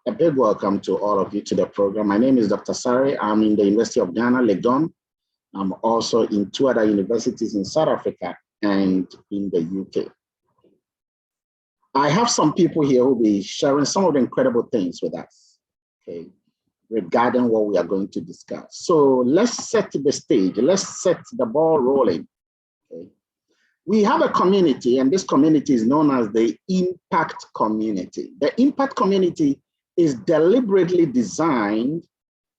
A big welcome to all of you to the program. My name is Dr. Sari. I'm in the University of Ghana, Legon. I'm also in 2 other universities in South Africa and in the UK. I have some people here who will be sharing some of the incredible things with us, okay, regarding what we are going to discuss. So let's set the stage. Let's set the ball rolling. Okay. We have a community, and this community is known as the impact community. The impact community is deliberately designed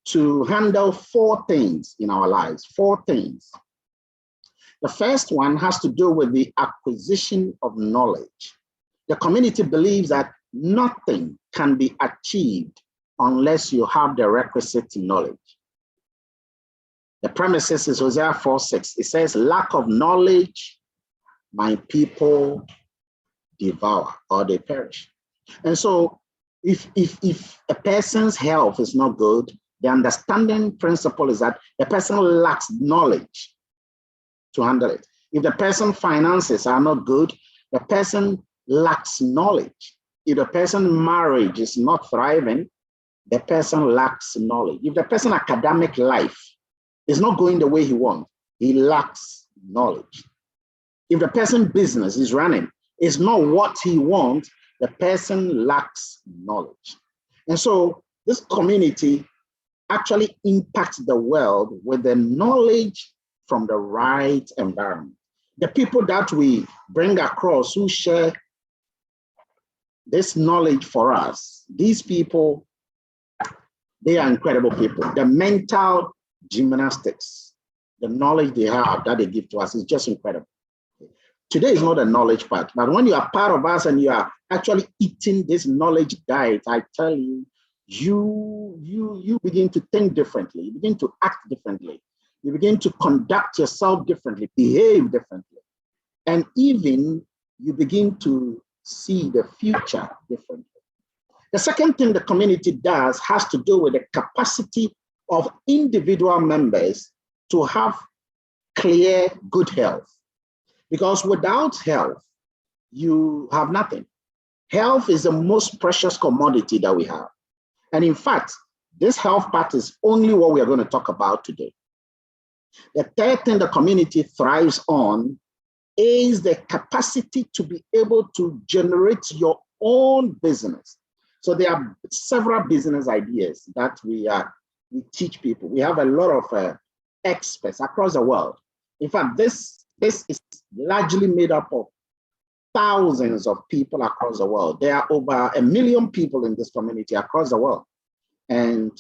to handle 4 things in our lives, 4 things. The first one has to do with the acquisition of knowledge. The community believes that nothing can be achieved unless you have the requisite knowledge. The premises is Hosea 4:6. It says, lack of knowledge, my people devour or they perish. And so if a person's health is not good, the understanding principle is that the person lacks knowledge to handle it. If the person's finances are not good, the person lacks knowledge. If the person's marriage is not thriving, the person lacks knowledge. If the person's academic life is not going the way he wants, he lacks knowledge. If the person's business is running, is not what he wants, the person lacks knowledge. And so this community actually impacts the world with the knowledge from the right environment. The people that we bring across who share this knowledge for us, these people, they are incredible people. The mental gymnastics, the knowledge they have that they give to us is just incredible. Today is not a knowledge part, but when you are part of us and you are actually eating this knowledge diet, I tell you, you begin to think differently, you begin to act differently, you begin to conduct yourself differently, behave differently, and even you begin to see the future differently. The second thing the community does has to do with the capacity of individual members to have clear, good health. Because without health, you have nothing. Health is the most precious commodity that we have. And in fact, this health part is only what we are going to talk about today. The third thing the community thrives on is the capacity to be able to generate your own business. So there are several business ideas that we teach people. We have a lot of experts across the world. In fact, this is largely made up of thousands of people across the world. There are over 1 million people in this community across the world. And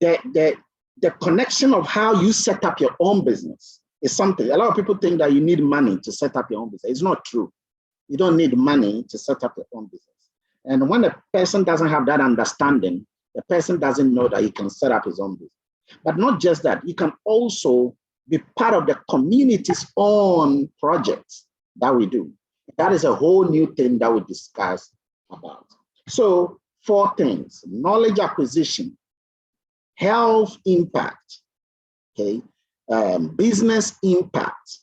the connection of how you set up your own business is something. A lot of people think that you need money to set up your own business. It's not true. You don't need money to set up your own business. And when a person doesn't have that understanding, the person doesn't know that he can set up his own business. But not just that, you can also be part of the community's own projects that we do. That is a whole new thing that we discuss about. So 4 things: knowledge acquisition, health impact, okay, business impact,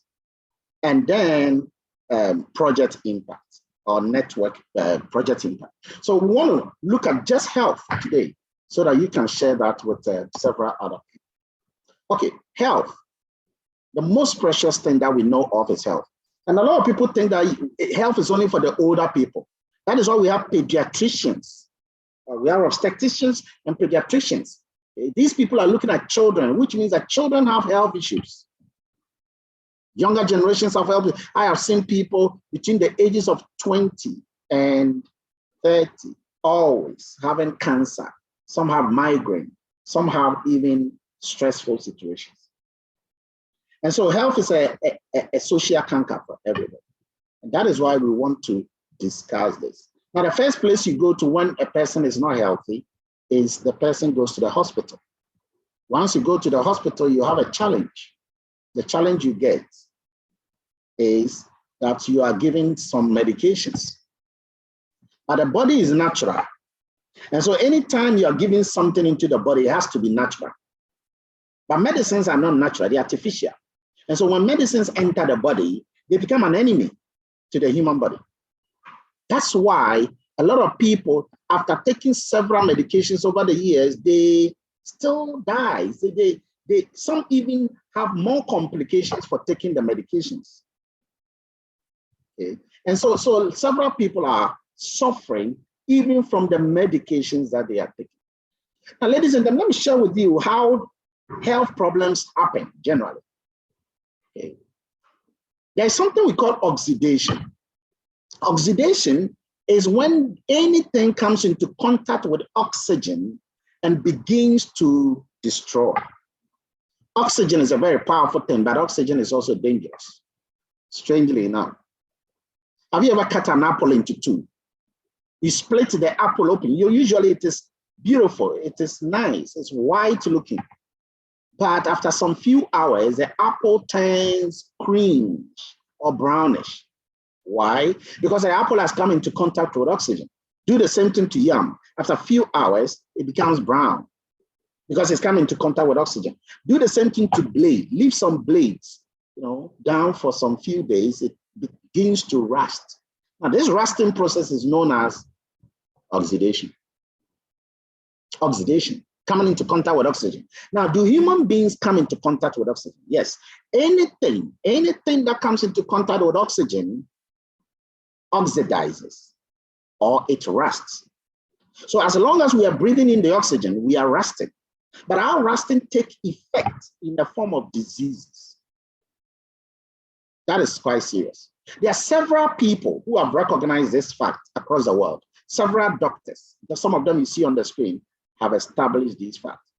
and then project impact or network project impact. So we want to look at just health today so that you can share that with several other people. Okay, health. The most precious thing that we know of is health. And a lot of people think that health is only for the older people. That is why we have pediatricians. We have obstetricians and pediatricians. These people are looking at children, which means that children have health issues. Younger generations have health issues. I have seen people between the ages of 20 and 30 always having cancer. Some have migraine. Some have even stressful situations. And so health is a social canker for everybody. And that is why we want to discuss this. Now, the first place you go to when a person is not healthy is the person goes to the hospital. Once you go to the hospital, you have a challenge. The challenge you get is that you are given some medications. But the body is natural. And so anytime you are giving something into the body, it has to be natural. But medicines are not natural, they're artificial. And so when medicines enter the body, they become an enemy to the human body. That's why a lot of people after taking several medications over the years, they still die. Some even have more complications for taking the medications. Okay? And so several people are suffering even from the medications that they are taking. Now, ladies and gentlemen, let me share with you how health problems happen generally. Okay. There's something we call oxidation. Oxidation is when anything comes into contact with oxygen and begins to destroy. Oxygen is a very powerful thing, but oxygen is also dangerous, strangely enough. Have you ever cut an apple into two? You split the apple open. Usually it is beautiful, it is nice, it's white looking. But after some few hours, the apple turns cream or brownish. Why? Because the apple has come into contact with oxygen. Do the same thing to yam. After a few hours, it becomes brown because it's come into contact with oxygen. Do the same thing to blade. Leave some blades, down for some few days. It begins to rust. Now, this rusting process is known as oxidation. Oxidation, coming into contact with oxygen. Now, do human beings come into contact with oxygen? Yes. Anything that comes into contact with oxygen oxidizes or it rusts. So as long as we are breathing in the oxygen, we are rusting. But our rusting takes effect in the form of diseases. That is quite serious. There are several people who have recognized this fact across the world. Several doctors, some of them you see on the screen, have established these facts.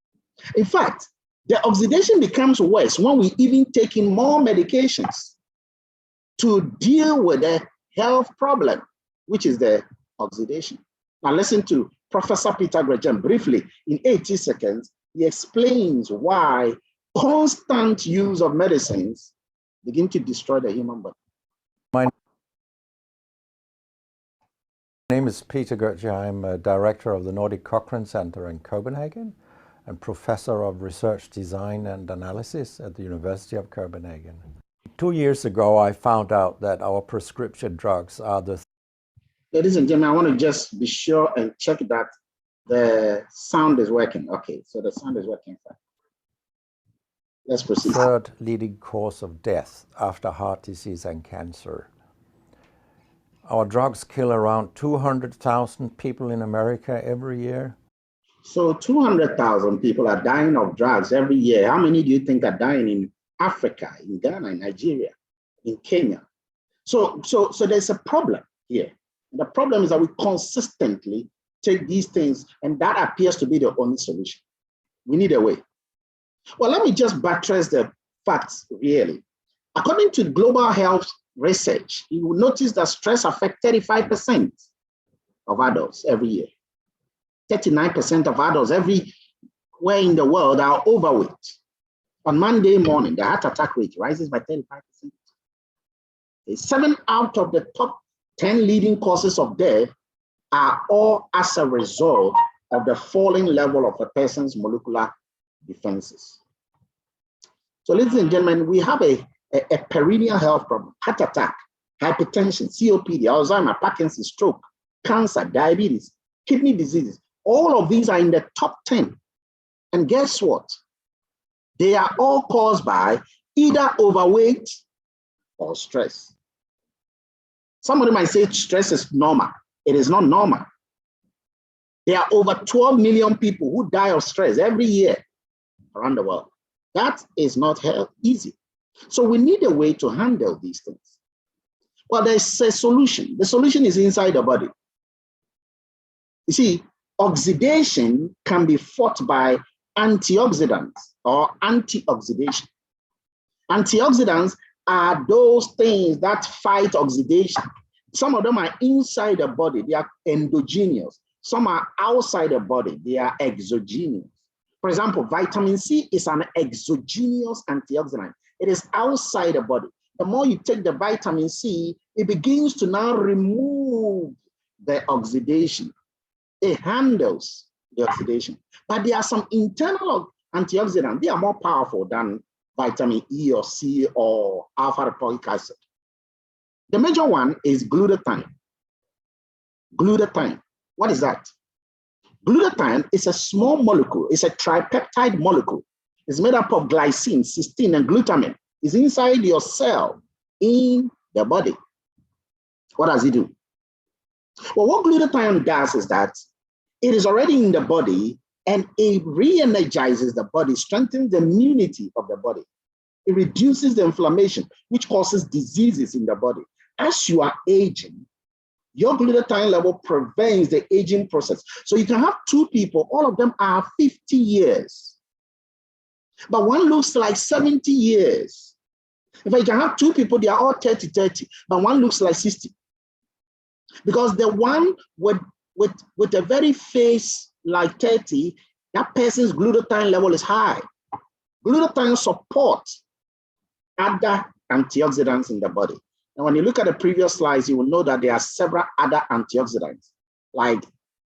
In fact, the oxidation becomes worse when we even take in more medications to deal with the health problem, which is the oxidation. Now listen to Professor Peter Gresham briefly. In 80 seconds, he explains why constant use of medicines begin to destroy the human body. My name is Peter Gresham. I'm a director of the Nordic Cochrane Center in Copenhagen and professor of research design and analysis at the University of Copenhagen. 2 years ago, I found out that our prescription drugs are the... Ladies and gentlemen, I want to just be sure and check that the sound is working. Okay, so the sound is working. Let's proceed. Third leading cause of death after heart disease and cancer. Our drugs kill around 200,000 people in America every year. So 200,000 people are dying of drugs every year. How many do you think are dying in Africa, in Ghana, in Nigeria, in Kenya? So there's a problem here. And the problem is that we consistently take these things, and that appears to be the only solution. We need a way. Well, let me just buttress the facts really. According to global health research, you will notice that stress affects 35% of adults every year. 39% of adults everywhere in the world are overweight. On Monday morning, the heart attack rate rises by 35%. 7 out of the top 10 leading causes of death are all as a result of the falling level of a person's molecular defenses. So ladies and gentlemen, we have a perennial health problem: heart attack, hypertension, COPD, Alzheimer's, Parkinson's, stroke, cancer, diabetes, kidney diseases. All of these are in the top 10. And guess what? They are all caused by either overweight or stress. Somebody might say stress is normal. It is not normal. There are over 12 million people who die of stress every year around the world. That is not easy. So we need a way to handle these things. Well, there's a solution. The solution is inside the body. You see, oxidation can be fought by antioxidants or antioxidation. Antioxidants are those things that fight oxidation. Some of them are inside the body, they are endogenous. Some are outside the body, they are exogenous. For example, vitamin C is an exogenous antioxidant. It is outside the body. The more you take the vitamin C, it begins to now remove the oxidation. It handles the oxidation. But there are some internal antioxidants. They are more powerful than vitamin E or C or alpha-lipoic acid. The major one is glutathione. Glutathione. What is that? Glutathione is a small molecule. It's a tripeptide molecule. It's made up of glycine, cysteine, and glutamine. It's inside your cell in the body. What does it do? Well, what glutathione does is that it is already in the body and it re-energizes the body, strengthens the immunity of the body. It reduces the inflammation, which causes diseases in the body. As you are aging, your glutathione level prevents the aging process. So you can have two people, all of them are 50 years, but one looks like 70 years. If I can have two people, they are all 30, but one looks like 60. Because the one with a very face like 30, that person's glutathione level is high. Glutathione supports other antioxidants in the body. And when you look at the previous slides, you will know that there are several other antioxidants like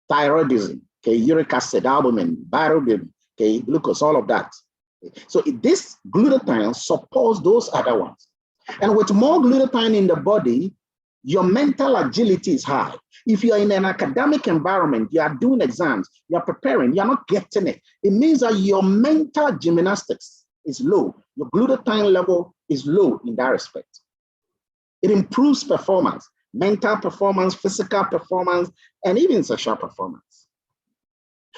thyroidism, okay, uric acid, albumin, bilirubin, okay, glucose, all of that. So this glutathione supports those other ones. And with more glutathione in the body, your mental agility is high. If you are in an academic environment, you are doing exams, you are preparing, you are not getting it. It means that your mental gymnastics is low. Your glutathione level is low in that respect. It improves performance, mental performance, physical performance, and even sexual performance.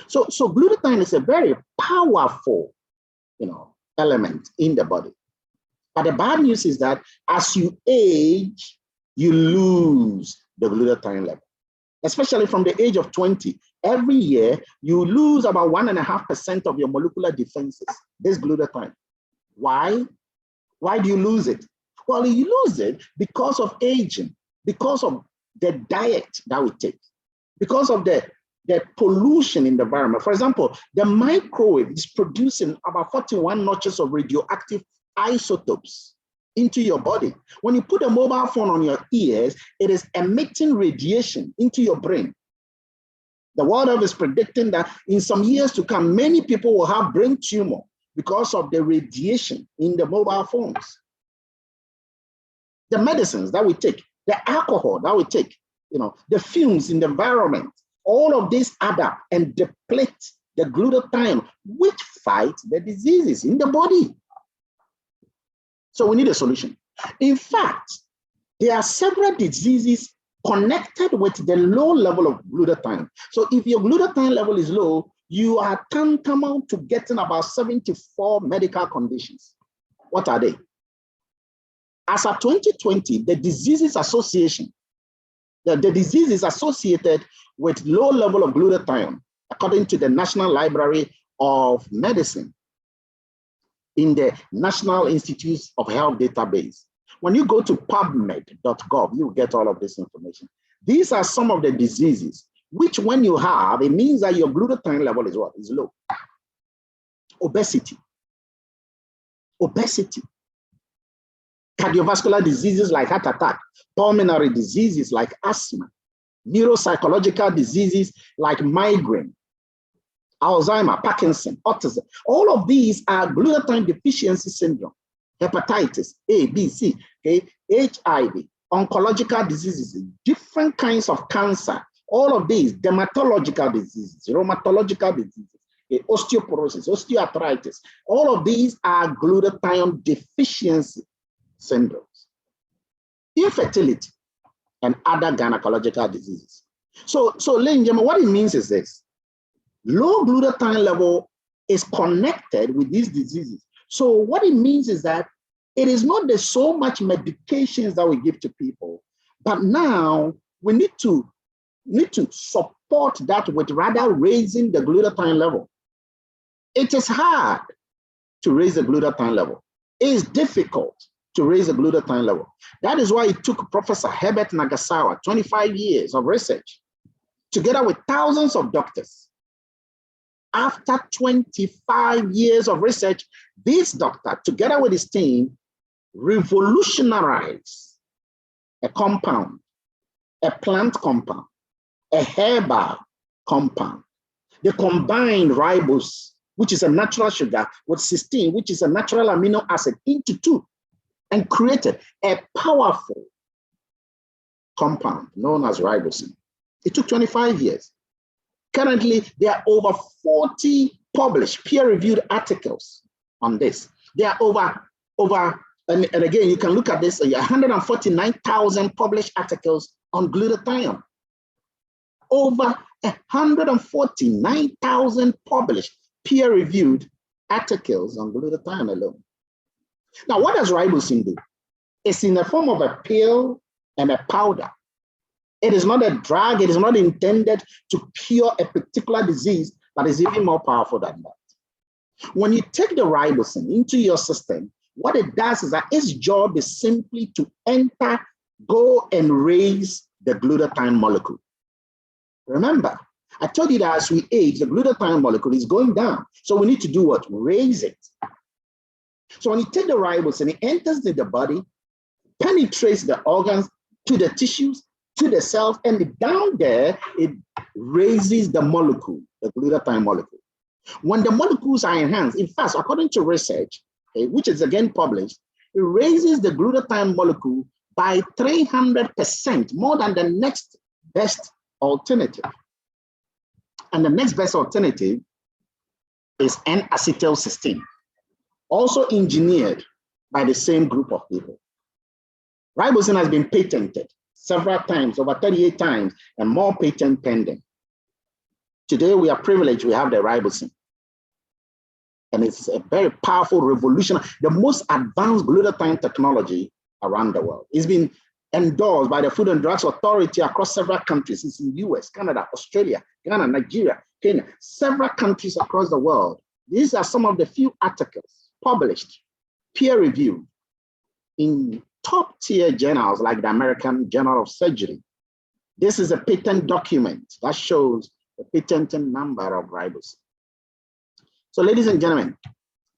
So glutathione is a very powerful, element in the body. But the bad news is that as you age, you lose the glutathione level, especially from the age of 20. Every year, you lose about 1.5% of your molecular defenses, this glutathione. Why? Why do you lose it? Well, you lose it because of aging, because of the diet that we take, because of the pollution in the environment. For example, the microwave is producing about 41 notches of radioactive isotopes into your body. When you put a mobile phone on your ears, it is emitting radiation into your brain. The World Health is predicting that in some years to come, many people will have brain tumor because of the radiation in the mobile phones. The medicines that we take, the alcohol that we take, the fumes in the environment, all of these add up and deplete the glutathione, which fights the diseases in the body. So we need a solution. In fact, there are several diseases connected with the low level of glutathione. So if your glutathione level is low, you are tantamount to getting about 74 medical conditions. What are they? As of 2020, the diseases associated with low level of glutathione, according to the National Library of Medicine in the National Institutes of Health database. When you go to pubmed.gov, you get all of this information. These are some of the diseases which when you have, it means that your glutathione level is what? Is low. Obesity. Cardiovascular diseases like heart attack, pulmonary diseases like asthma, neuropsychological diseases like migraine, Alzheimer, Parkinson, autism. All of these are glutathione deficiency syndrome, hepatitis A, B, C, okay, HIV, oncological diseases, different kinds of cancer, all of these, dermatological diseases, rheumatological diseases, okay, osteoporosis, osteoarthritis, all of these are glutathione deficiency syndromes, infertility, and other gynecological diseases. So ladies and gentlemen, what it means is this. Low glutathione level is connected with these diseases. So what it means is that it is not the so much medications that we give to people, but now we need to support that with rather raising the glutathione level. It is hard to raise the glutathione level. It is difficult to raise the glutathione level. That is why it took Professor Herbert Nagasawa 25 years of research, together with thousands of doctors. After 25 years of research, this doctor, together with his team, revolutionized a compound, a plant compound, a herbal compound. They combined ribose, which is a natural sugar, with cysteine, which is a natural amino acid, into two, and created a powerful compound known as ribosine. It took 25 years. Currently, there are over 40 published peer-reviewed articles on this. There are and again, you can look at this, 149,000 published articles on glutathione. Over 149,000 published peer-reviewed articles on glutathione alone. Now, what does ribosine do? It's in the form of a pill and a powder. It is not a drug. It is not intended to cure a particular disease, but is even more powerful than that. When you take the ribosine into your system, what it does is that its job is simply to enter, go and raise the glutathione molecule. Remember, I told you that as we age, the glutathione molecule is going down. So we need to do what? Raise it. So when you take the ribosine, it enters the body, penetrates the organs, to the tissues, to the cells, and down there, it raises the molecule, the glutathione molecule. When the molecules are enhanced, in fact, according to research, which is again published, it raises the glutathione molecule by 300% more than the next best alternative. And the next best alternative is N-acetylcysteine, also engineered by the same group of people. Ribosine has been patented several times, over 38 times, and more patent pending. Today, we are privileged, we have the ribosine. And it's a very powerful revolution, the most advanced glutathione technology around the world. It's been endorsed by the Food and Drugs Authority across several countries. It's in the US, Canada, Australia, Ghana, Nigeria, Kenya, several countries across the world. These are some of the few articles published, peer-reviewed, in top-tier journals like the American Journal of Surgery. This is a patent document that shows the patent number of ribosine. So ladies and gentlemen,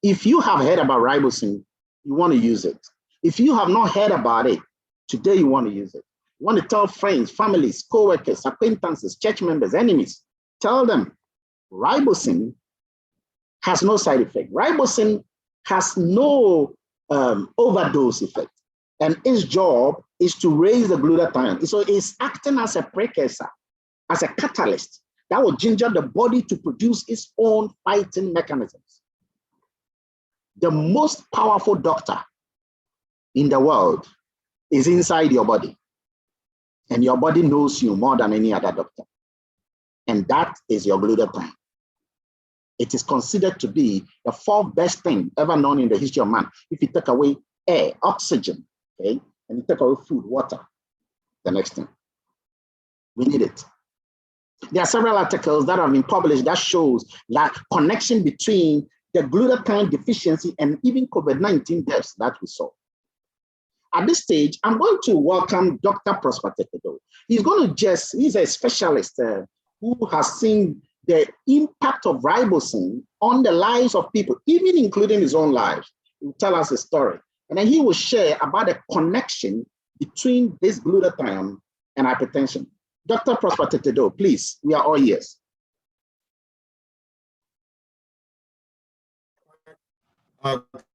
if you have heard about ribosine, you want to use it. If you have not heard about it, today you want to use it. You want to tell friends, families, co-workers, acquaintances, church members, enemies, tell them ribosine has no side effect. Ribosine has no overdose effect. And its job is to raise the glutathione. So it's acting as a precursor, as a catalyst that will ginger the body to produce its own fighting mechanisms. The most powerful doctor in the world is inside your body. And your body knows you more than any other doctor. And that is your glutathione. It is considered to be the fourth best thing ever known in the history of man. If you take away air, oxygen, okay, and you take away food, water, the next thing. We need it. There are several articles that have been published that shows that connection between the glutathione deficiency and even COVID-19 deaths that we saw. At this stage, I'm going to welcome Dr. Prosper Tetedo. He's a specialist who has seen the impact of ribosine on the lives of people, even including his own lives. He will tell us a story. And then he will share about the connection between this glutathione and hypertension. Dr. Prosper Tetedo, please, we are all ears.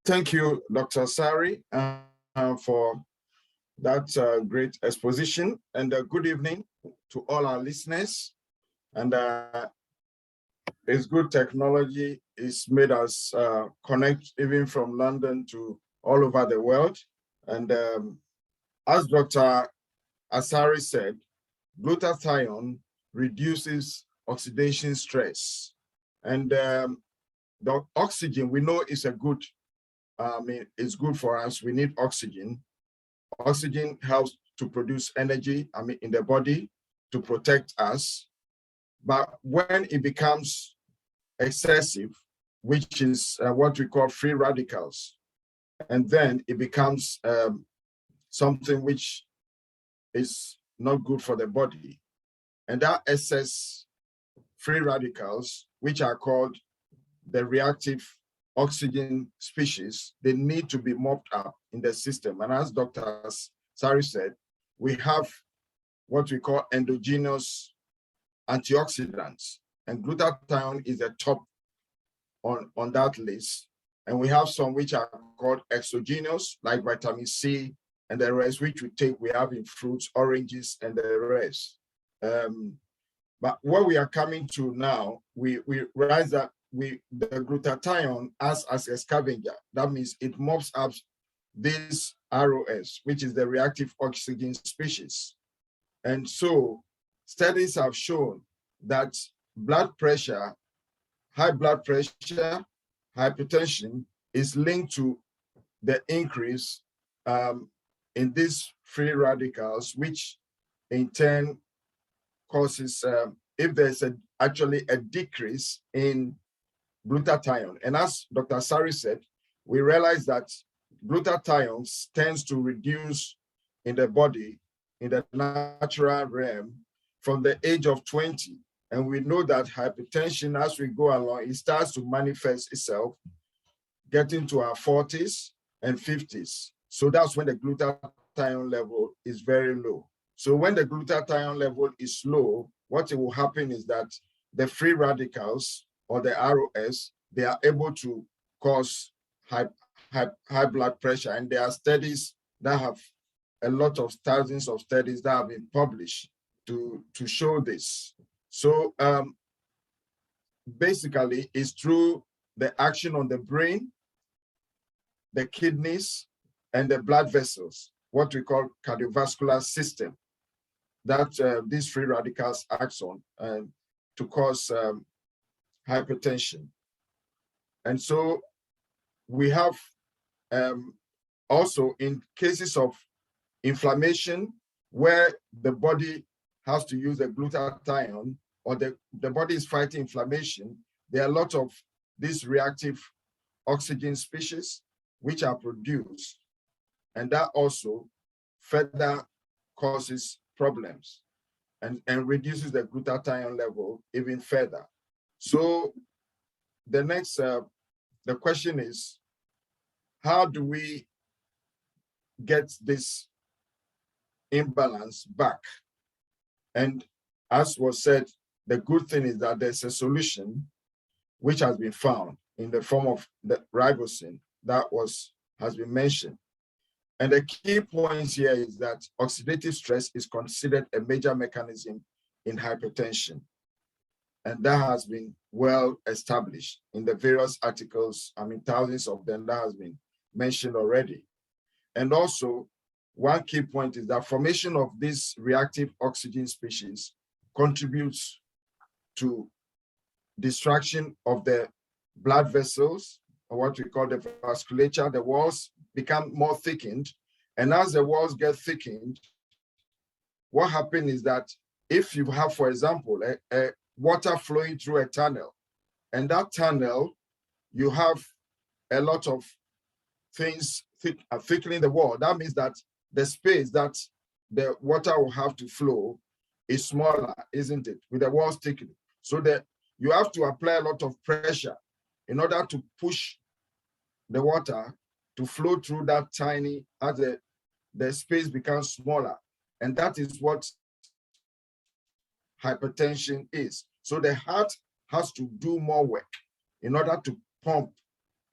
Thank you, Dr. Sari, for that great exposition, and good evening to all our listeners. And it's good technology. It's made us connect even from London to all over the world. And as Dr. Asari said, glutathione reduces oxidation stress. And the oxygen, we know is a good, it's good for us. We need oxygen. Oxygen helps to produce energy, in the body to protect us. But when it becomes excessive, which is what we call free radicals, and then it becomes something which is not good for the body. And that excess free radicals, which are called the reactive oxygen species, they need to be mopped up in the system. And as Dr. Sari said, we have what we call endogenous antioxidants, and glutathione is the top on that list. And we have some which are called exogenous, like vitamin C and the rest, which we have in fruits, oranges, and the rest. But what we are coming to now, we realize that the glutathione acts as a scavenger. That means it mops up this ROS, which is the reactive oxygen species. And so studies have shown that blood pressure, high blood pressure, hypertension is linked to the increase in these free radicals, which in turn causes, if there's actually a decrease in glutathione. And as Dr. Sari said, we realize that glutathione tends to reduce in the body, in the natural realm, from the age of 20. And we know that hypertension, as we go along, it starts to manifest itself getting to our 40s and 50s. So that's when the glutathione level is very low. So when the glutathione level is low, what will happen is that the free radicals or the ROS, they are able to cause high blood pressure. And there are studies that have a lot of thousands of studies that have been published to show this. So basically, it's through the action on the brain, the kidneys, and the blood vessels, what we call cardiovascular system, that these free radicals act on to cause hypertension. And so we have also in cases of inflammation where the body has to use a glutathione or the body is fighting inflammation, there are a lot of these reactive oxygen species which are produced, and that also further causes problems and reduces the glutathione level even further. So the next, the question is, how do we get this imbalance back? And as was said, the good thing is that there's a solution which has been found in the form of the ribosine that has been mentioned. And the key points here is that oxidative stress is considered a major mechanism in hypertension. And that has been well established in the various articles, I mean, thousands of them that has been mentioned already. And also, one key point is that formation of this reactive oxygen species contributes to destruction of the blood vessels, or what we call the vasculature. The walls become more thickened. And as the walls get thickened, what happens is that if you have, for example, a water flowing through a tunnel, and that tunnel, you have a lot of things thickening the wall. That means that the space that the water will have to flow is smaller, isn't it? With the walls thickening. So that you have to apply a lot of pressure in order to push the water to flow through that tiny, as the space becomes smaller. And that is what hypertension is. So the heart has to do more work in order to pump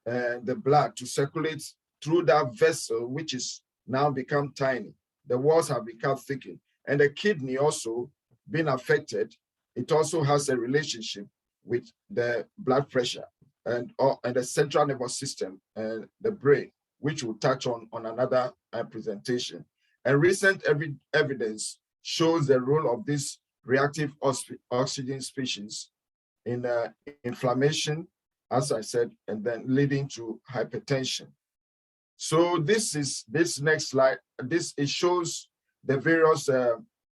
the blood to circulate through that vessel, which is now become tiny. The walls have become thickened. And the kidney also being affected, it also has a relationship with the blood pressure and the central nervous system and the brain, which we'll touch on another presentation. And recent evidence shows the role of this reactive oxygen species in inflammation, as I said, and then leading to hypertension. So this next slide, it shows the various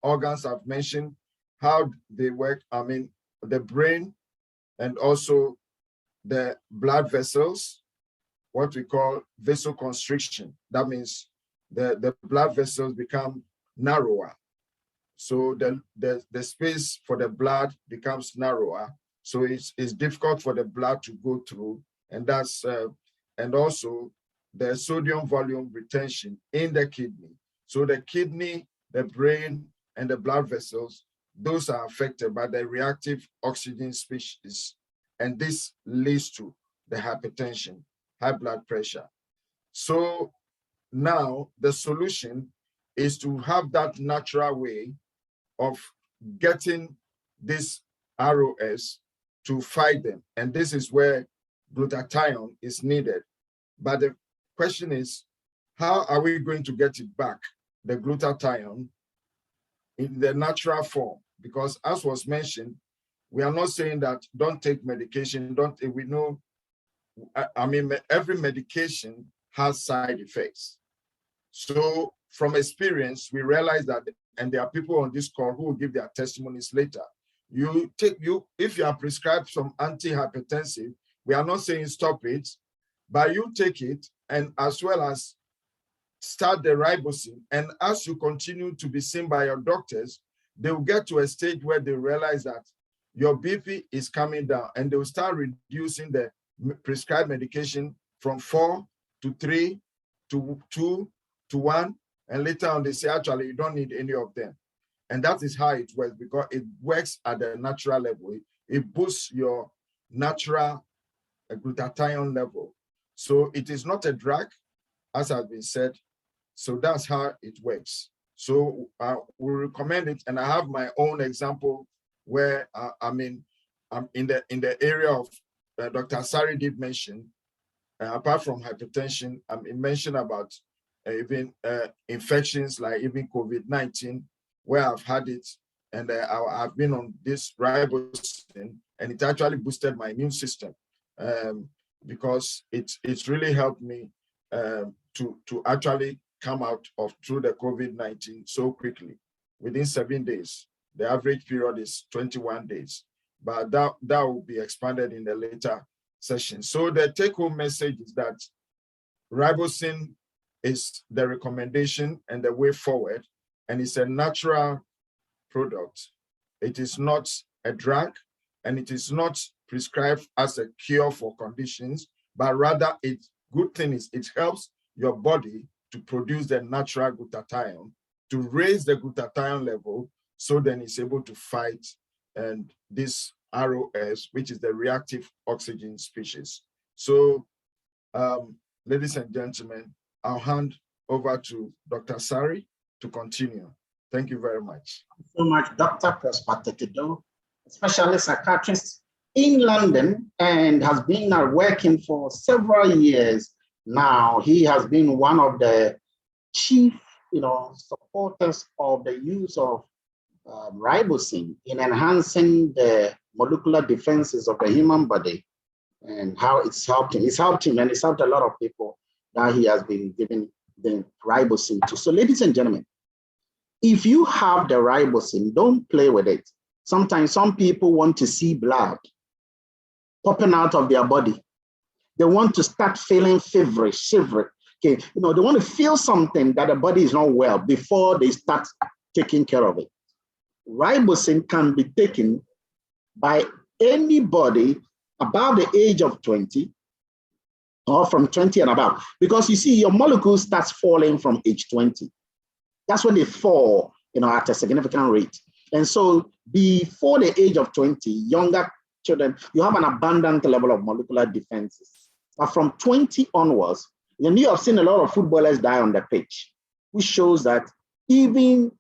organs I've mentioned, how they work. I mean, the brain and also the blood vessels, what we call vasoconstriction. That means the blood vessels become narrower. So the space for the blood becomes narrower. So it's difficult for the blood to go through. And that's, and also the sodium volume retention in the kidney. So the kidney, the brain, and the blood vessels, those are affected by the reactive oxygen species. And this leads to the hypertension, high blood pressure. So now the solution is to have that natural way of getting these ROS to fight them. And this is where glutathione is needed. But the question is, how are we going to get it back, the glutathione, in the natural form? Because as was mentioned, we are not saying that don't take medication, we know, I mean, every medication has side effects. So from experience, we realize that, and there are people on this call who will give their testimonies later. If you are prescribed some antihypertensive, we are not saying stop it, but you take it, and as well as start the ribosine. And as you continue to be seen by your doctors, they will get to a stage where they realize that your BP is coming down, and they will start reducing the prescribed medication from 4 to 3 to 2 to 1. And later on, they say, actually, you don't need any of them. And that is how it works, because it works at the natural level. It boosts your natural glutathione level. So it is not a drug, as has been said. So that's how it works. So we recommend it. And I have my own example where I'm in the area of Dr. Sari did mention, apart from hypertension, he mentioned about even infections like even COVID-19, where I've had it, and I've been on this ribosine, and it actually boosted my immune system because it's really helped me to actually come out through the COVID-19 so quickly, within 7 days. The average period is 21 days, but that will be expanded in the later session. So the take-home message is that ribosine is the recommendation and the way forward, and it's a natural product. It is not a drug, and it is not prescribed as a cure for conditions, but rather good thing is it helps your body to produce the natural glutathione, to raise the glutathione level, so then it's able to fight and this ROS, which is the reactive oxygen species. So, ladies and gentlemen, I'll hand over to Dr. Sari to continue. Thank you very much. Thank you so much, Dr. Prosper Tetedo, specialist psychiatrist in London, and has been working for several years now. He has been one of the chief, supporters of the use of ribosine in enhancing the molecular defenses of the human body, and how it's helped him. It's helped him, and it's helped a lot of people that he has been giving the ribosine to. So, ladies and gentlemen, if you have the ribosine, don't play with it. Sometimes some people want to see blood popping out of their body. They want to start feeling feverish, shivering. Okay, they want to feel something that the body is not well before they start taking care of it. Ribosine can be taken by anybody above the age of 20 or from 20 and above, because you see your molecule starts falling from age 20. That's when they fall, at a significant rate. And so before the age of 20, younger children, you have an abundant level of molecular defenses. But from 20 onwards, you have seen a lot of footballers die on the pitch, which shows that even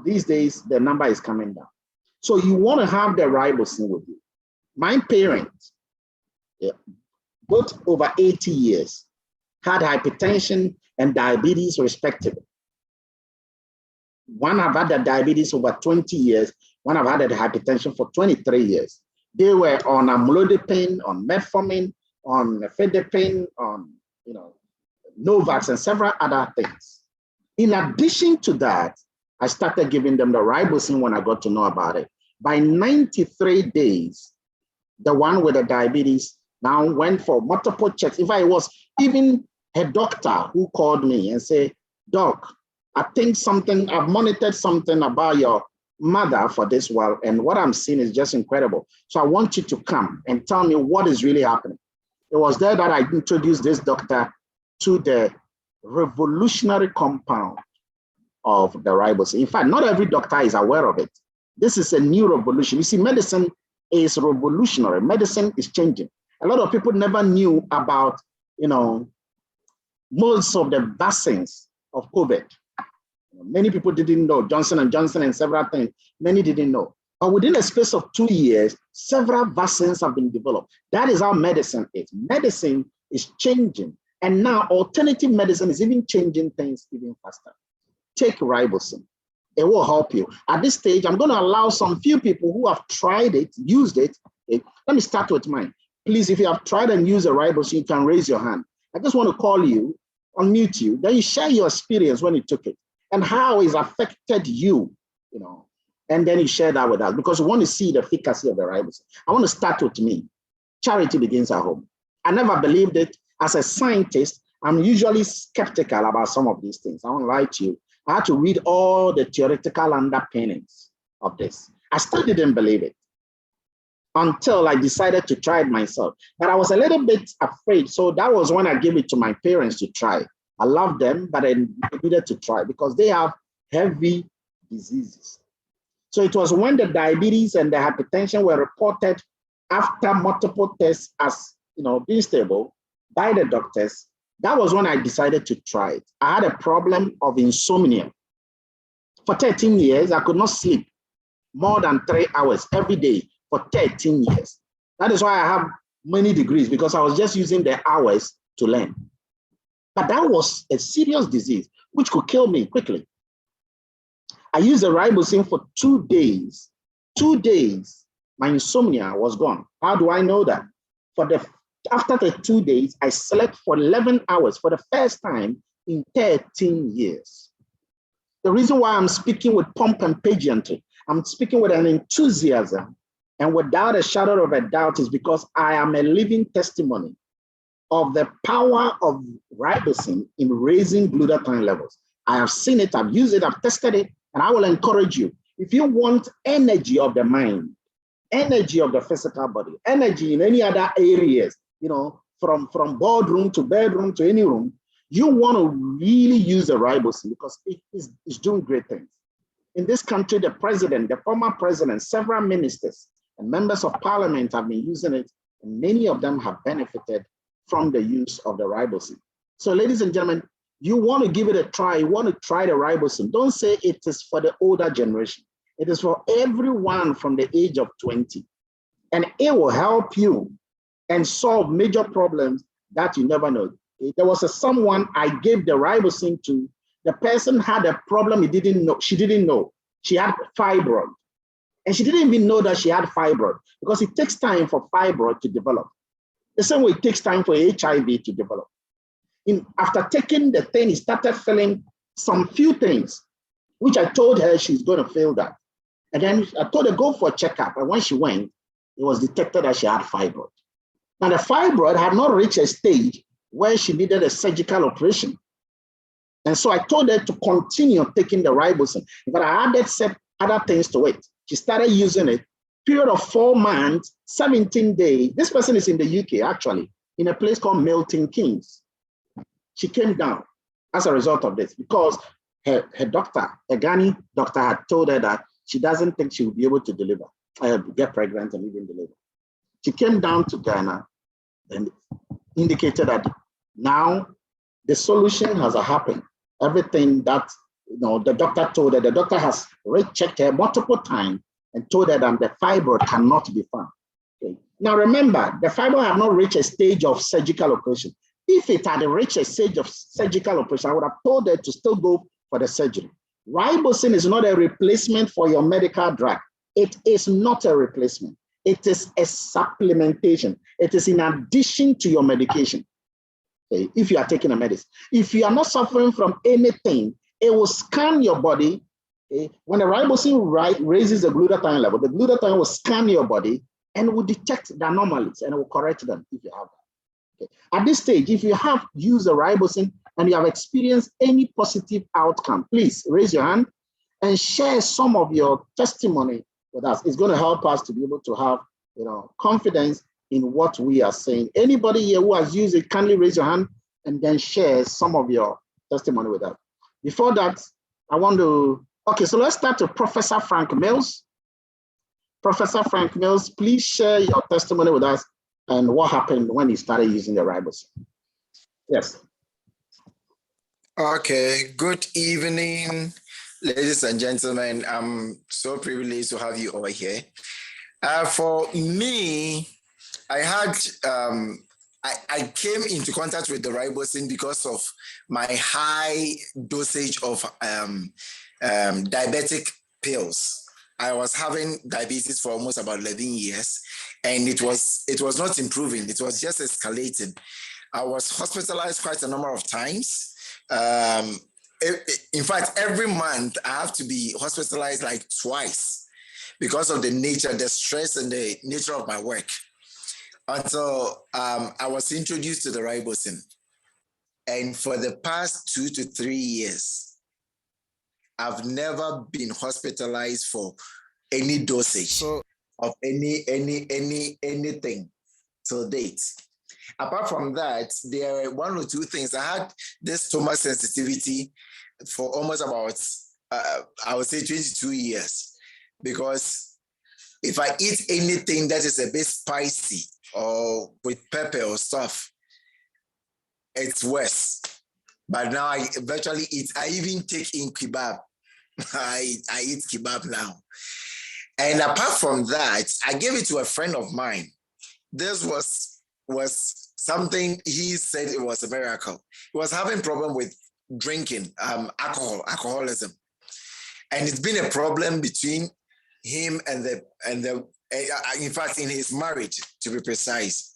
these days the number is coming down. So you want to have the ribosine with you. My parents, both over 80 years, had hypertension and diabetes respectively. One have had the diabetes over 20 years, one have had the hypertension for 23 years. They were on amlodipine, on metformin, on fedipine, on Novax, and several other things. In addition to that, I started giving them the ribosine when I got to know about it. By 93 days, the one with the diabetes now went for multiple checks. In fact, it was even a doctor who called me and said, "Doc, I think I've monitored something about your mother for this while, and what I'm seeing is just incredible. So I want you to come and tell me what is really happening." It was there that I introduced this doctor to the revolutionary compound of the ribosine. In fact, not every doctor is aware of it. This is a new revolution. You see, medicine is revolutionary. Medicine is changing. A lot of people never knew about, most of the vaccines of COVID. Many people didn't know, Johnson & Johnson and several things. Many didn't know. But within a space of 2 years, several vaccines have been developed. That is how medicine is. Medicine is changing. And now alternative medicine is even changing things even faster. Take ribosome. It will help you. At this stage, I'm going to allow some few people who have tried it, used it. Okay? Let me start with mine. Please, if you have tried and used a ribosome, you can raise your hand. I just want to call you, unmute you. Then you share your experience when you took it and how it's affected you, and then you share that with us because we want to see the efficacy of the ribosome. I want to start with me. Charity begins at home. I never believed it. As a scientist, I'm usually skeptical about some of these things. I won't lie to you. I had to read all the theoretical underpinnings of this. I still didn't believe it until I decided to try it myself. But I was a little bit afraid. So that was when I gave it to my parents to try. I love them, but I needed to try because they have heavy diseases. So it was when the diabetes and the hypertension were reported after multiple tests as being stable by the doctors. That was when I decided to try it. I had a problem of insomnia. For 13 years, I could not sleep more than 3 hours every day for 13 years. That is why I have many degrees, because I was just using the hours to learn. But that was a serious disease, which could kill me quickly. I used the ribosome for 2 days. 2 days, my insomnia was gone. How do I know that? After the 2 days, I slept for 11 hours for the first time in 13 years. The reason why I'm speaking with pomp and pageantry, I'm speaking with an enthusiasm and without a shadow of a doubt is because I am a living testimony of the power of ribosome in raising glutathione levels. I have seen it, I've used it, I've tested it, and I will encourage you. If you want energy of the mind, energy of the physical body, energy in any other areas, from boardroom to bedroom to any room, you want to really use the ribosome because it is doing great things. In this country, the president, the former president, several ministers and members of parliament have been using it, and many of them have benefited from the use of the ribosome. So ladies and gentlemen, you want to give it a try, you want to try the ribosome. Don't say it is for the older generation. It is for everyone from the age of 20. And it will help you and solve major problems that you never know. There was someone I gave the ribosome to. The person had a problem she didn't know. She had fibroid. And she didn't even know that she had fibroid because it takes time for fibroid to develop. The same way it takes time for HIV to develop. After taking the thing, he started feeling some few things, which I told her she's going to feel that. And then I told her, go for a checkup. And when she went, it was detected that she had fibroid. Now the fibroid had not reached a stage where she needed a surgical operation. And so I told her to continue taking the ribosome, but I added other things to it. She started using it, period of 4 months, 17 days. This person is in the UK, actually, in a place called Milton Keynes. She came down as a result of this because her doctor, a Ghani doctor, had told her that she doesn't think she will be able to deliver, get pregnant and even deliver. She came down to Ghana and indicated that now the solution has happened. Everything that the doctor told her, the doctor has rechecked her multiple times and told her that the fibroid cannot be found. Okay. Now remember, the fibroid had not reached a stage of surgical operation. If it had reached a stage of surgical operation, I would have told her to still go for the surgery. Ribosome is not a replacement for your medical drug. It is not a replacement. It is a supplementation. It is in addition to your medication. Okay, if you are taking a medicine. If you are not suffering from anything, it will scan your body. Okay? When the ribosome raises the glutathione level, the glutathione will scan your body and will detect the anomalies and will correct them if you have that. Okay. At this stage, if you have used the ribosome and you have experienced any positive outcome, please raise your hand and share some of your testimony with us. It's going to help us to be able to have confidence in what we are saying. Anybody here who has used it, kindly raise your hand and then share some of your testimony with us. Before that, I want to, so let's start with Professor Frank Mills. Professor Frank Mills, please share your testimony with us and what happened when you started using the ribosome. Yes. Okay, good evening, Ladies and gentlemen, I'm so privileged to have you over here. For me, I had I came into contact with the ribosine because of my high dosage of diabetic pills. I was having diabetes for almost about 11 years, and it was not improving. It was just escalating. I was hospitalized quite a number of times. In fact, every month I have to be hospitalized like twice because of the nature, the stress, and the nature of my work. Until I was introduced to the ribosine. And for the past 2 to 3 years, I've never been hospitalized for any dosage of anything till date. Apart from that, there are 1 or 2 things. I had this stomach sensitivity for almost about, I would say 22 years, because if I eat anything that is a bit spicy or with pepper or stuff, it's worse. But now I virtually eat, I even take in kebab. I eat kebab now. And apart from that, I gave it to a friend of mine. This was something he said it was a miracle. He was having problem with drinking, alcoholism. And it's been a problem between him and in fact, in his marriage, to be precise.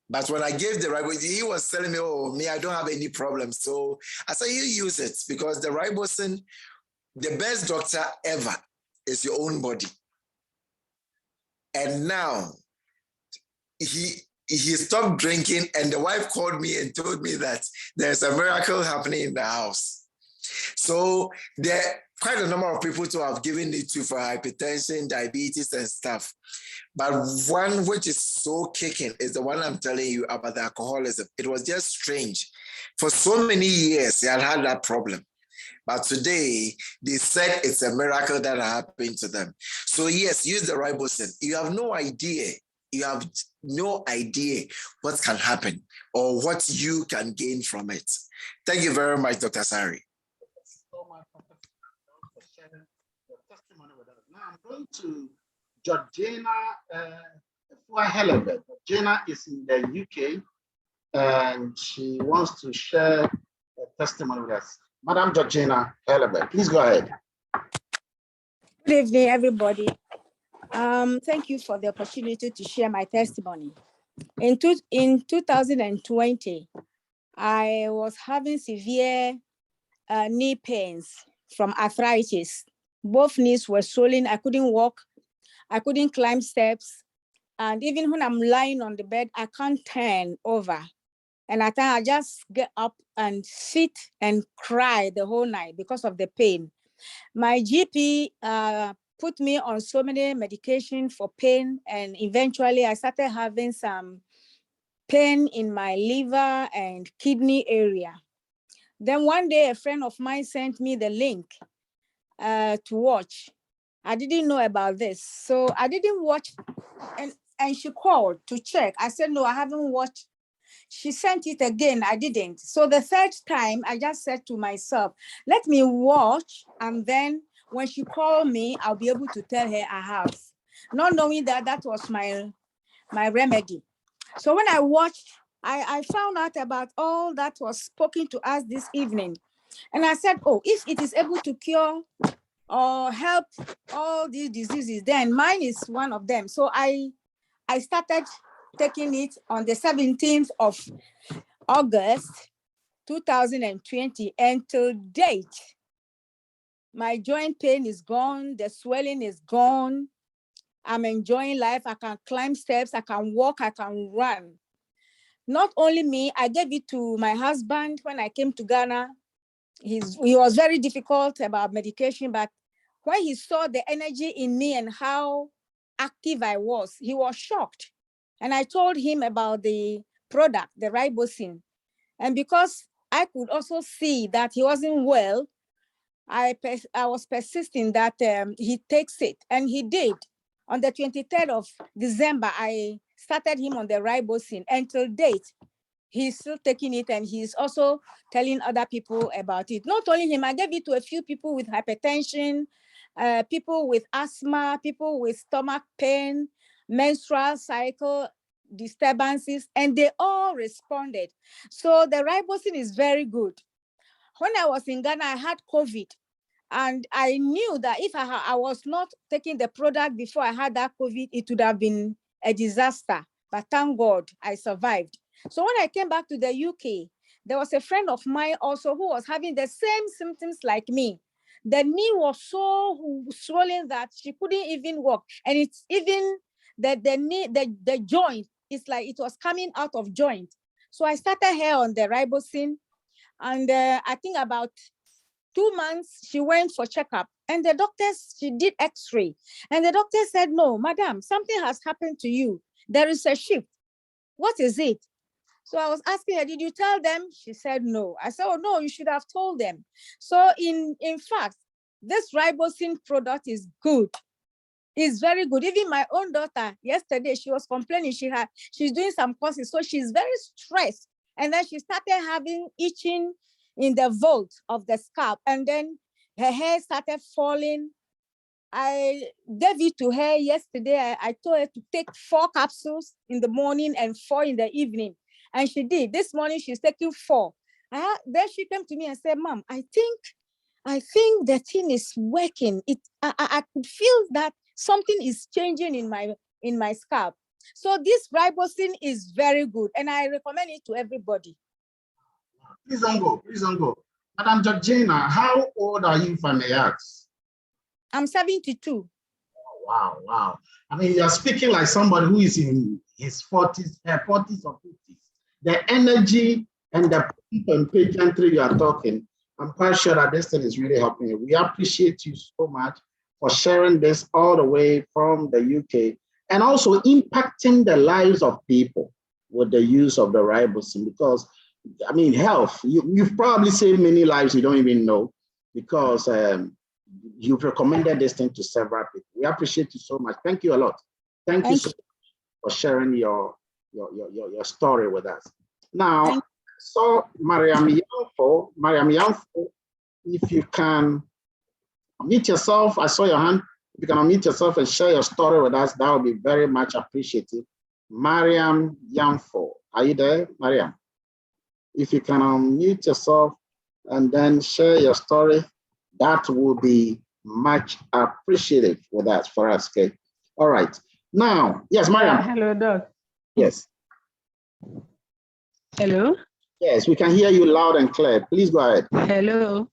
But when I gave the ribosine, he was telling me, oh, me, I don't have any problem. So I said, you use it, because the ribosine, the best doctor ever is your own body. And now he stopped drinking, and the wife called me and told me that there's a miracle happening in the house. So there are quite a number of people to have given it to for hypertension, diabetes, and stuff. But one which is so kicking is the one I'm telling you about, the alcoholism. It was just strange. For so many years, I had that problem. But today, they said it's a miracle that happened to them. So yes, use the ribosine. You have no idea. You have no idea what can happen or what you can gain from it. Thank you very much, Dr. Sari. So much for sharing your testimony with us. Now I'm going to Georgina Helebet. Georgina is in the UK, and she wants to share a testimony with us. Madam Georgina Helebet, please go ahead. Good evening, everybody. Thank you for the opportunity to share my testimony. In 2020, I was having severe knee pains from arthritis. Both knees were swollen. I couldn't walk. I couldn't climb steps. And even when I'm lying on the bed, I can't turn over. And at times I just get up and sit and cry the whole night because of the pain. My GP put me on so many medication for pain, and eventually I started having some pain in my liver and kidney area. Then one day a friend of mine sent me the link to watch. I didn't know about this, so I didn't watch, and she called to check. I said, no, I haven't watched. She sent it again, I didn't. So the third time, I just said to myself, let me watch, and then when she called me, I'll be able to tell her I have. Not knowing that that was my remedy. So when I watched, I found out about all that was spoken to us this evening. And I said, oh, if it is able to cure or help all these diseases, then mine is one of them. So I started taking it on the 17th of August, 2020, and to date, my joint pain is gone, the swelling is gone. I'm enjoying life. I can climb steps, I can walk, I can run. Not only me, I gave it to my husband when I came to Ghana. He was very difficult about medication, but when he saw the energy in me and how active I was, he was shocked. And I told him about the product, the ribosine. And because I could also see that he wasn't well, I was persisting that he takes it, and he did. On the 23rd of December, I started him on the ribosine. Until date, he's still taking it, and he's also telling other people about it. Not only him, I gave it to a few people with hypertension, people with asthma, people with stomach pain, menstrual cycle disturbances, and they all responded. So the ribosine is very good. When I was in Ghana, I had COVID, and I knew that if I was not taking the product before I had that COVID, it would have been a disaster. But thank God I survived. So when I came back to the UK, there was a friend of mine also who was having the same symptoms like me. The knee was so swollen that she couldn't even walk. And it's even the knee, the joint, it's like it was coming out of joint. So I started her on the ribosine. And I think about 2 months, she went for checkup, and the doctors, she did x-ray, and the doctor said, no, madam, something has happened to you. There is a shift. What is it? So I was asking her, did you tell them? She said, no. I said, oh, no, you should have told them. So in fact, this ribosine product is good. It's very good. Even my own daughter, yesterday, she was complaining. She's doing some courses, so she's very stressed. And then she started having itching in the vault of the scalp, and then her hair started falling. I gave it to her yesterday. I told her to take 4 capsules in the morning and 4 in the evening, and she did. This morning she's taking 4. Then she came to me and said, Mom, I think the thing is working. I could feel that something is changing in my scalp. So this ribosine is very good, and I recommend it to everybody. Please don't go. Please don't go. Madam Georgina, how old are you, if I may ask? I'm 72. Wow, wow. I mean, you're speaking like somebody who is in his 40s, 40s or 50s. The energy and the pageantry you are talking, I'm quite sure that this thing is really helping you. We appreciate you so much for sharing this all the way from the UK, and also impacting the lives of people with the use of the ribosine, because I mean, health, you've probably saved many lives you don't even know, because you've recommended this thing to several people. We appreciate you so much. Thank you a lot. Thank you so much for sharing your story with us. Now, so Mariam Yanfo, if you can unmute yourself, I saw your hand. If you can unmute yourself and share your story with us, that would be very much appreciated. Mariam Yanfo, are you there, Mariam? If you can unmute yourself and then share your story, that will be much appreciated for us, okay? All right. Now, yes, Mariam. Hello, Doc. Yes. Hello? Yes, we can hear you loud and clear. Please go ahead. Hello?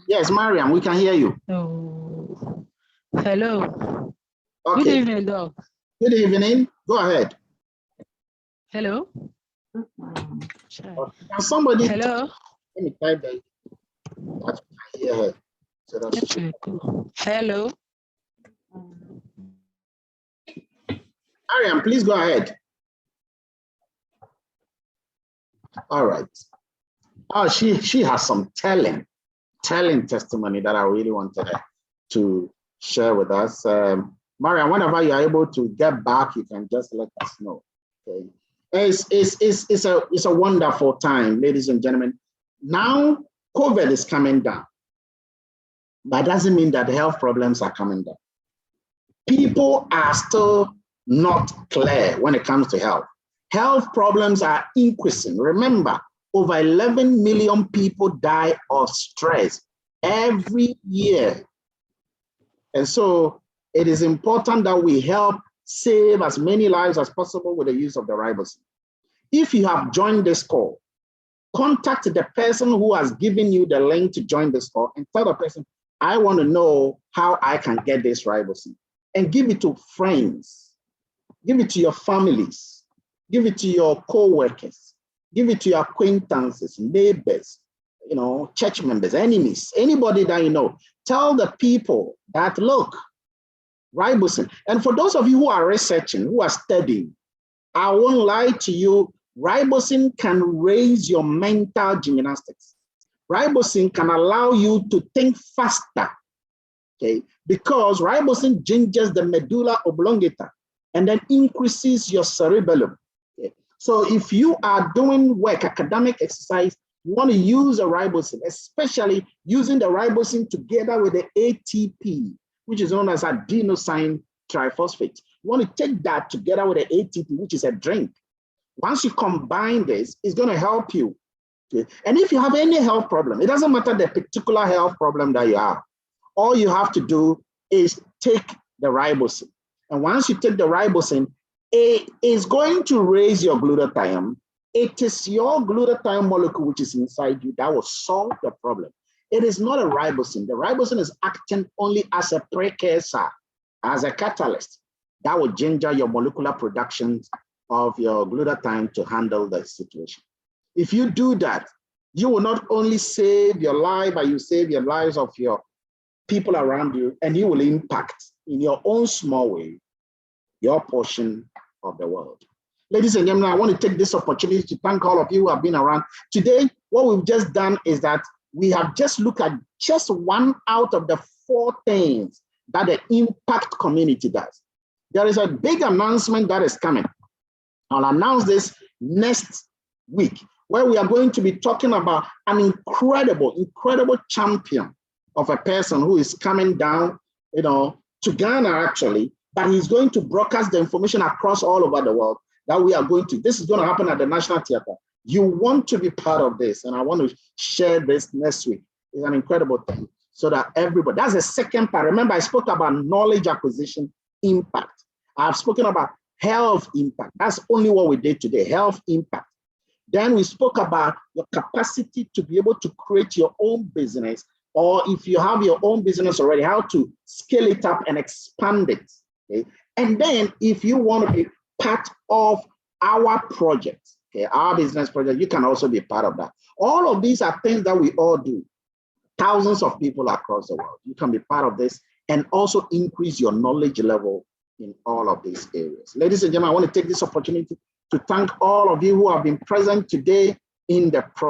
Yes, Mariam, we can hear you. Oh. Hello? Okay. Good evening, Doc. Good evening. Go ahead. Hello? Can somebody? Hello? Let me type that. I can hear her. So that's Hello? Mariam, please go ahead. All right. Oh, she has some telling testimony that I really wanted her to share with us. Mariam, whenever you're able to get back, you can just let us know. Okay. It's a wonderful time, ladies and gentlemen. Now, COVID is coming down. That doesn't mean that the health problems are coming down. People are still not clear when it comes to health. Health problems are increasing. Remember, over 11 million people die of stress every year. And so it is important that we help save as many lives as possible with the use of the ribosine. If you have joined this call, contact the person who has given you the link to join this call and tell the person, I want to know how I can get this ribosine, and give it to friends, give it to your families, give it to your co-workers, give it to your acquaintances, neighbors, church members, enemies, anybody that you know. Tell the people that, look, ribosine. And for those of you who are researching, who are studying, I won't lie to you, ribosine can raise your mental gymnastics. Ribosine can allow you to think faster, okay? Because ribosine changes the medulla oblongata and then increases your cerebellum. Okay? So if you are doing work, academic exercise, you want to use a ribosine, especially using the ribosine together with the ATP, which is known as adenosine triphosphate. You want to take that together with the ATP, which is a drink. Once you combine this, it's going to help you. And if you have any health problem, it doesn't matter the particular health problem that you have. All you have to do is take the ribosine. And once you take the ribosine, it is going to raise your glutathione. It is your glutathione molecule which is inside you that will solve the problem. It is not a ribosine. The ribosine is acting only as a precursor, as a catalyst that will ginger your molecular production of your glutathione to handle the situation. If you do that, you will not only save your life, but you save your lives of your people around you, and you will impact in your own small way your portion of the world. Ladies and gentlemen, I want to take this opportunity to thank all of you who have been around. Today, what we've just done is that we have just looked at just one out of the 4 things that the impact community does. There is a big announcement that is coming. I'll announce this next week, where we are going to be talking about an incredible champion of a person who is coming down, to Ghana actually, but he's going to broadcast the information across all over the world that we are going to. This is going to happen at the National Theatre. You want to be part of this, and I want to share this next week. It's an incredible thing, so that everybody, that's the second part. Remember, I spoke about knowledge acquisition impact. I've spoken about health impact. That's only what we did today, health impact. Then we spoke about your capacity to be able to create your own business, or if you have your own business already, how to scale it up and expand it. Okay? And then if you want to be part of our project, okay, our business project, you can also be part of that. All of these are things that we all do. Thousands of people across the world. You can be part of this and also increase your knowledge level in all of these areas. Ladies and gentlemen, I want to take this opportunity to thank all of you who have been present today in the program.